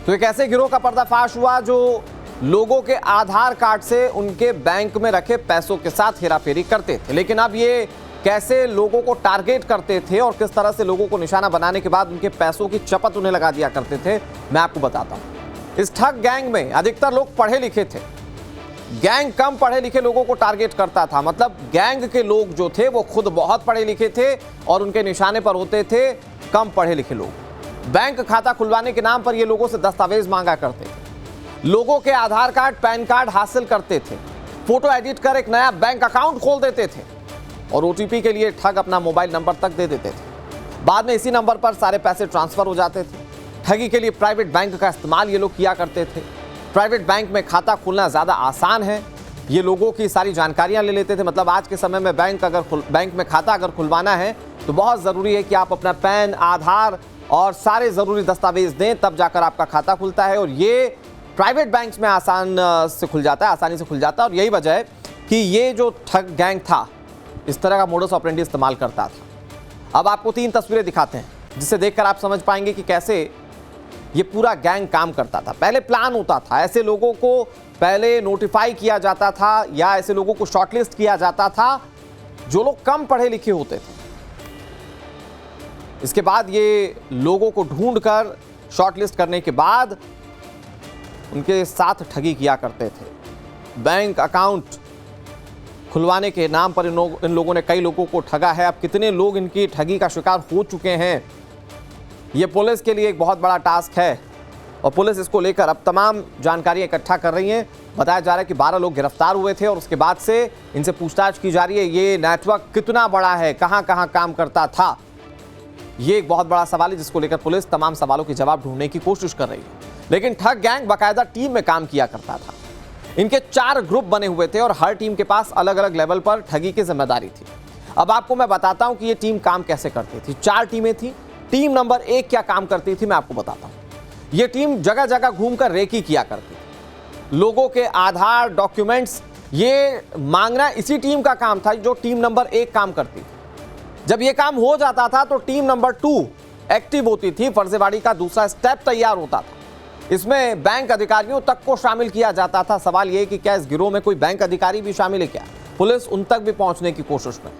तो एक ऐसे गिरोह का पर्दाफाश हुआ जो लोगों के आधार कार्ड से उनके बैंक में रखे पैसों के साथ हेराफेरी करते थे। लेकिन अब ये कैसे लोगों को टारगेट करते थे और किस तरह से लोगों को निशाना बनाने के बाद उनके पैसों की चपत उन्हें लगा दिया करते थे, मैं आपको बताता हूं। इस ठग गैंग में अधिकतर लोग पढ़े लिखे थे। गैंग कम पढ़े लिखे लोगों को टारगेट करता था। मतलब गैंग के लोग जो थे वो खुद बहुत पढ़े लिखे थे और उनके निशाने पर होते थे कम पढ़े लिखे लोग। बैंक खाता खुलवाने के नाम पर ये लोगों से दस्तावेज मांगा करते थे, लोगों के आधार कार्ड पैन कार्ड हासिल करते थे, फोटो एडिट कर एक नया बैंक अकाउंट खोल देते थे और ओटीपी के लिए ठग अपना मोबाइल नंबर तक दे देते थे। बाद में इसी नंबर पर सारे पैसे ट्रांसफर हो जाते थे। ठगी के लिए प्राइवेट बैंक का इस्तेमाल ये लोग किया करते थे। प्राइवेट बैंक में खाता खोलना ज़्यादा आसान है, ये लोगों की सारी जानकारियां ले लेते थे। मतलब आज के समय में बैंक में खाता अगर खुलवाना है तो बहुत ज़रूरी है कि आप अपना पैन, आधार और सारे ज़रूरी दस्तावेज दें, तब जाकर आपका खाता खुलता है। और ये प्राइवेट बैंक्स में आसानी से खुल जाता है। और यही वजह है कि ये जो ठग गैंग था इस तरह का मोडस ऑपरेंडी इस्तेमाल करता था। अब आपको 3 तस्वीरें दिखाते हैं जिसे देखकर आप समझ पाएंगे कि कैसे ये पूरा गैंग काम करता था। पहले प्लान होता था, ऐसे लोगों को पहले नोटिफाई किया जाता था या ऐसे लोगों को शॉर्टलिस्ट किया जाता था जो लोग कम पढ़े लिखे होते थे। इसके बाद ये लोगों को ढूंढकर शॉर्टलिस्ट करने के बाद उनके साथ ठगी किया करते थे। बैंक अकाउंट खुलवाने के नाम पर इन लोगों ने कई लोगों को ठगा है। अब कितने लोग इनकी ठगी का शिकार हो चुके हैं, ये पुलिस के लिए एक बहुत बड़ा टास्क है और पुलिस इसको लेकर अब तमाम जानकारी इकट्ठा कर रही है। बताया जा रहा है कि 12 लोग गिरफ्तार हुए थे और उसके बाद से इनसे पूछताछ की जा रही है। ये नेटवर्क कितना बड़ा है, कहां कहां काम करता था, ये एक बहुत बड़ा सवाल है जिसको लेकर पुलिस तमाम सवालों के जवाब ढूंढने की कोशिश कर रही है। लेकिन ठग गैंग बाकायदा टीम में काम किया करता था। इनके 4 ग्रुप बने हुए थे और हर टीम के पास अलग अलग लेवल पर ठगी की जिम्मेदारी थी। अब आपको मैं बताता हूं कि ये टीम काम कैसे करती थी। 4 टीमें थी। टीम नंबर 1 क्या काम करती थी मैं आपको बताता हूं। ये टीम जगह जगह घूमकर रेकी किया करती थी। लोगों के आधार, डॉक्यूमेंट्स ये मांगना इसी टीम का काम था जो टीम नंबर 1 काम करती थी। जब ये काम हो जाता था तो टीम नंबर 2 एक्टिव होती थी। फर्जीवाड़ी का दूसरा स्टेप तैयार होता था। इसमें बैंक अधिकारियों तक को शामिल किया जाता था। सवाल यह कि क्या इस गिरोह में कोई बैंक अधिकारी भी शामिल है क्या? पुलिस उन तक भी पहुंचने की कोशिश में।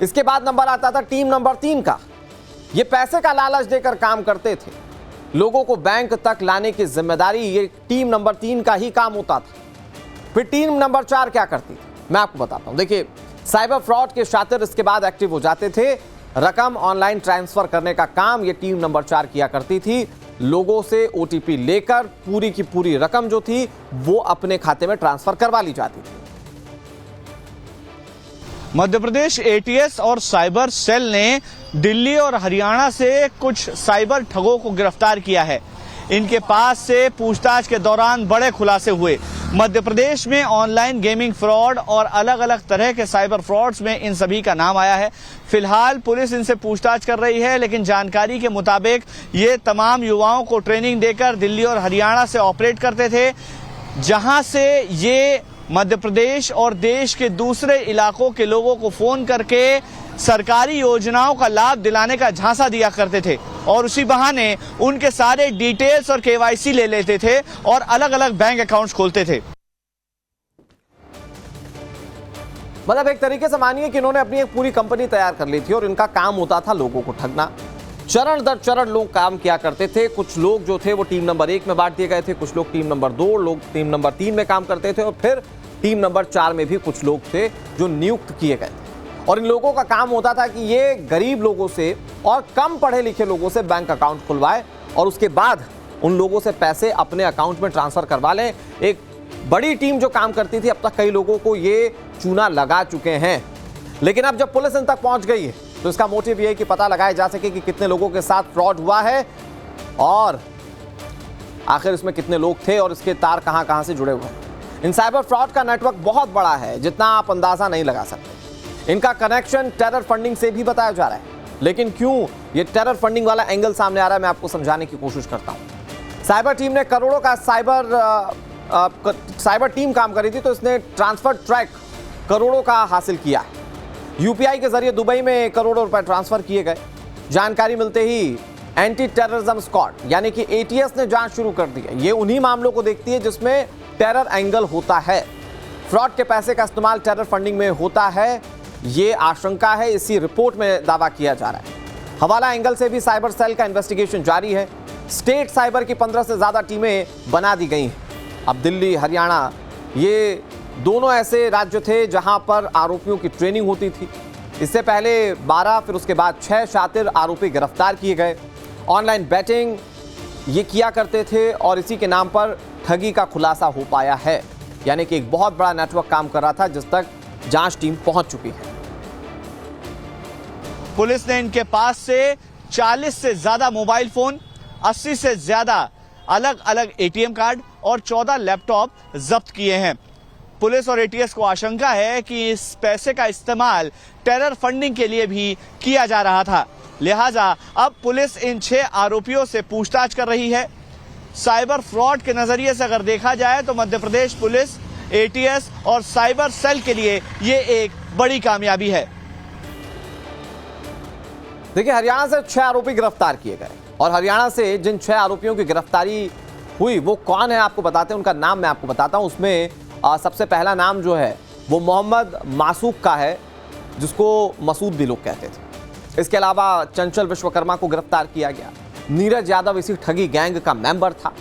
इसके बाद नंबर आता था टीम नंबर 3 का। ये पैसे का लालच देकर काम करते थे। लोगों को बैंक तक लाने की जिम्मेदारी ये टीम नंबर 3 का ही काम होता था। फिर टीम नंबर 4 क्या करती थी मैं आपको बताता हूं। देखिए, साइबर फ्रॉड के शातिर इसके बाद एक्टिव हो जाते थे। रकम ऑनलाइन ट्रांसफर करने का काम ये टीम नंबर 4 किया करती थी। लोगों से ओटीपी लेकर पूरी की पूरी रकम जो थी वो अपने खाते में ट्रांसफर करवा ली जाती थी। मध्य प्रदेश एटीएस और साइबर सेल ने दिल्ली और हरियाणा से कुछ साइबर ठगों को गिरफ्तार किया है। इनके पास से पूछताछ के दौरान बड़े खुलासे हुए। मध्य प्रदेश में ऑनलाइन गेमिंग फ्रॉड और अलग अलग तरह के साइबर फ्रॉड्स में इन सभी का नाम आया है। फिलहाल पुलिस इनसे पूछताछ कर रही है, लेकिन जानकारी के मुताबिक ये तमाम युवाओं को ट्रेनिंग देकर दिल्ली और हरियाणा से ऑपरेट करते थे, जहां से ये मध्य प्रदेश और देश के दूसरे इलाकों के लोगों को फोन करके सरकारी योजनाओं का लाभ दिलाने का झांसा दिया करते थे और उसी बहाने उनके सारे डिटेल्स और केवाईसी ले लेते थे और अलग अलग बैंक अकाउंट्स खोलते थे। मतलब एक तरीके से मानिए कि इन्होंने अपनी एक पूरी कंपनी तैयार कर ली थी और इनका काम होता था लोगों को ठगना। चरण दर चरण लोग काम किया करते थे। कुछ लोग जो थे वो टीम नंबर 1 में बांट दिए गए थे, कुछ लोग टीम नंबर 2, लोग टीम नंबर 3 में काम करते थे और फिर टीम नंबर 4 में भी कुछ लोग थे जो नियुक्त किए गए थे। और इन लोगों का काम होता था कि ये गरीब लोगों से और कम पढ़े लिखे लोगों से बैंक अकाउंट खुलवाए और उसके बाद उन लोगों से पैसे अपने अकाउंट में ट्रांसफर करवा लें। एक बड़ी टीम जो काम करती थी, अब तक कई लोगों को ये चूना लगा चुके हैं। लेकिन अब जब पुलिस इन तक पहुंच गई है तो इसका मोटिव ये है कि पता लगाया जा सके कि कितने लोगों के साथ फ्रॉड हुआ है और आखिर इसमें कितने लोग थे और इसके तार कहां कहां से जुड़े हुए हैं। इन साइबर फ्रॉड का नेटवर्क बहुत बड़ा है, जितना आप अंदाजा नहीं लगा सकते। इनका कनेक्शन टेरर फंडिंग से भी बताया जा रहा है। लेकिन क्यों ये टेरर फंडिंग वाला एंगल सामने आ रहा है, मैं आपको समझाने की कोशिश करता हूं। साइबर टीम ने करोड़ों का साइबर टीम काम करी थी, तो इसने ट्रांसफर ट्रैक करोड़ों का हासिल किया है। यूपीआई के जरिए दुबई में करोड़ों रुपए ट्रांसफर किए गए। जानकारी मिलते ही एंटी टेररिज्म स्क्वाड यानी कि एटीएस ने जांच शुरू कर दी है। ये उन्हीं मामलों को देखती है जिसमें टेरर एंगल होता है, फ्रॉड के पैसे का इस्तेमाल टेरर फंडिंग में होता है, ये आशंका है, इसी रिपोर्ट में दावा किया जा रहा है। हवाला एंगल से भी साइबर सेल का इन्वेस्टिगेशन जारी है। स्टेट साइबर की 15 से ज्यादा टीमें बना दी गई हैं। अब दिल्ली, हरियाणा, ये दोनों ऐसे राज्य थे जहां पर आरोपियों की ट्रेनिंग होती थी। इससे पहले 12 फिर उसके बाद 6 शातिर आरोपी गिरफ्तार किए गए। ऑनलाइन बैटिंग ये किया करते थे और इसी के नाम पर ठगी का खुलासा हो पाया है। यानी कि एक बहुत बड़ा नेटवर्क काम कर रहा था जिस तक जांच टीम पहुंच चुकी है। पुलिस ने इनके पास से 40 से ज्यादा मोबाइल फोन, 80 से ज्यादा अलग अलग एटीएम कार्ड और 14 लैपटॉप जब्त किए हैं। पुलिस और एटीएस को आशंका है कि इस पैसे का इस्तेमाल टेरर फंडिंग के लिए भी किया जा रहा था। लिहाजा अब पुलिस इन 6 आरोपियों से पूछताछ कर रही है। साइबर फ्रॉड के नजरिए से अगर देखा जाए तो मध्य प्रदेश पुलिस, एटीएस और साइबर सेल के लिए ये एक बड़ी कामयाबी है। देखिए, हरियाणा से 6 आरोपी गिरफ्तार किए गए और हरियाणा से जिन 6 आरोपियों की गिरफ्तारी हुई वो कौन है आपको बताते हैं, उनका नाम मैं आपको बताता हूं। उसमें सबसे पहला नाम जो है वो मोहम्मद मासूक का है, जिसको मसूद भी लोग कहते थे। इसके अलावा चंचल विश्वकर्मा को गिरफ्तार किया गया। नीरज यादव इसी ठगी गैंग का मेंबर था।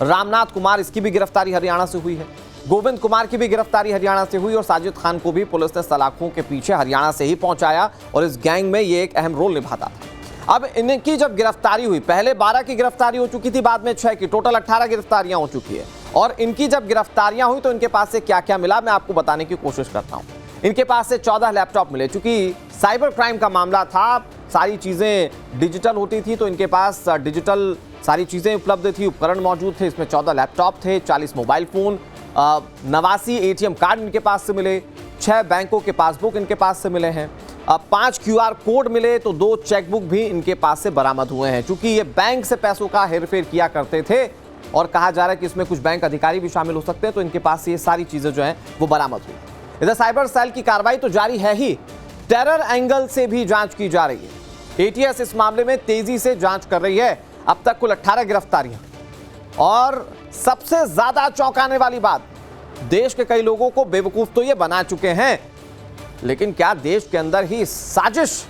रामनाथ कुमार, इसकी भी गिरफ्तारी हरियाणा से हुई है। गोविंद कुमार की भी गिरफ्तारी हरियाणा से हुई और साजिद खान को भी पुलिस ने सलाखों के पीछे हरियाणा से ही पहुंचाया और इस गैंग में ये एक अहम रोल निभाता था। अब इनकी जब गिरफ्तारी हुई, पहले 12 की गिरफ्तारी हो चुकी थी, बाद में 6 की, टोटल 18 गिरफ्तारियां हो चुकी है। और इनकी जब गिरफ्तारियां हुई तो इनके पास से क्या क्या मिला मैं आपको बताने की कोशिश करता हूं। इनके पास से 14 लैपटॉप मिले। चूंकि साइबर क्राइम का मामला था, सारी चीजें डिजिटल होती थी, तो इनके पास डिजिटल सारी चीजें उपलब्ध थी, उपकरण मौजूद थे। इसमें 14 लैपटॉप थे, 40 मोबाइल फोन, 89 एटीएम कार्ड इनके पास से मिले, 6 बैंकों के पासबुक इनके पास से मिले हैं, 5 QR कोड मिले, तो 2 चेकबुक भी इनके पास से बरामद हुए हैं। चूंकि ये बैंक से पैसों का हेरफेर किया करते थे और कहा जा रहा है कि इसमें कुछ बैंक अधिकारी भी शामिल हो सकते हैं, तो इनके पास से ये सारी चीजें जो हैं वो बरामद हुई। इधर साइबर सेल की कार्रवाई तो जारी है ही, टेरर एंगल से भी जांच की जा रही है। एटीएस इस मामले में तेजी से जांच कर रही है। अब तक कुल 18 गिरफ्तारियां और सबसे ज्यादा चौंकाने वाली बात, देश के कई लोगों को बेवकूफ तो ये बना चुके हैं, लेकिन क्या देश के अंदर ही साजिश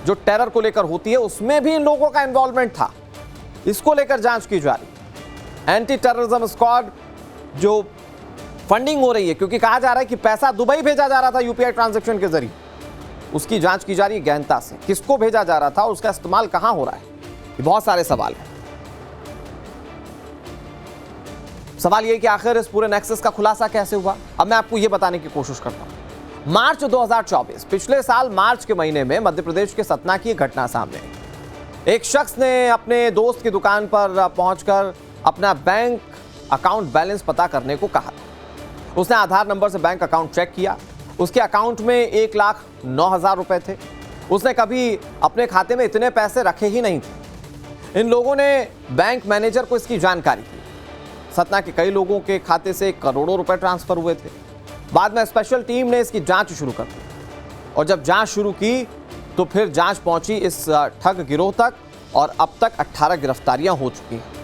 जो टेरर को लेकर होती है उसमें भी इन लोगों का इन्वॉल्वमेंट था, इसको लेकर जांच की जा रही है। एंटी टेररिज्म स्क्वाड जो फंडिंग हो रही है, क्योंकि कहा जा रहा है कि पैसा दुबई भेजा जा रहा था यूपीआई ट्रांजैक्शन के जरिए, उसकी जांच की जा रही है गहनता से। किसको भेजा जा रहा था, उसका इस्तेमाल कहां हो रहा है, ये बहुत सारे सवाल हैं। सवाल ये कि आखिर इस पूरे नेक्सस का खुलासा कैसे हुआ, अब मैं आपको ये बताने की कोशिश करता हूं। मार्च 2024, पिछले साल मार्च के महीने में मध्य प्रदेश के सतना की एक घटना सामने आई। एक शख्स ने अपने दोस्त की दुकान पर पहुंचकर अपना बैंक अकाउंट बैलेंस पता करने को कहा था। उसने आधार नंबर से बैंक अकाउंट चेक किया, उसके अकाउंट में 1,09,000 रुपए थे। उसने कभी अपने खाते में इतने पैसे रखे ही नहीं थे। इन लोगों ने बैंक मैनेजर को इसकी जानकारी दी। सतना के कई लोगों के खाते से करोड़ों रुपए ट्रांसफर हुए थे। बाद में स्पेशल टीम ने इसकी जांच शुरू कर दी और जब जांच शुरू की तो फिर जांच पहुंची इस ठग गिरोह तक और अब तक 18 गिरफ्तारियां हो चुकी हैं।